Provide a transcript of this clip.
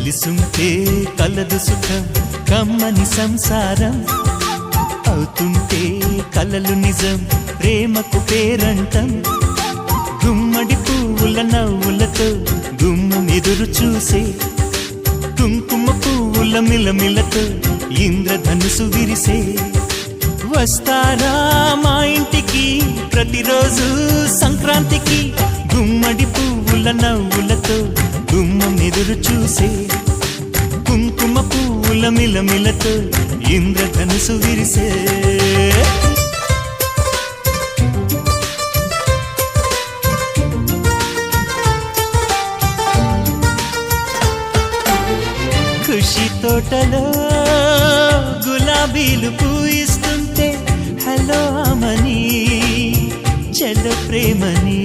కలిసుంటే కలదు సుఖం కమ్మని సంసారం అవుతుంటే కలలు నిజం ప్రేమకు పేరంటం గుమ్మడి పువ్వుల నవ్వులతో గుమ్మెదురు చూసే కుంకుమ పువ్వుల మిలమిలతో ఇంద్రధనుసు విరిసే వస్తారా మా ఇంటికి ప్రతిరోజు సంక్రాంతికి గుమ్మడి పువ్వుల నవ్వులతో గుమ్మెదురు చూసే కుంకుమ పువ్వుల మిలమిలతో ఇంద్రధనుసు విరిసే ఖుషి తోటలో గులాబీలు పూయిస్తుంటే హలో అమని చలో ప్రేమని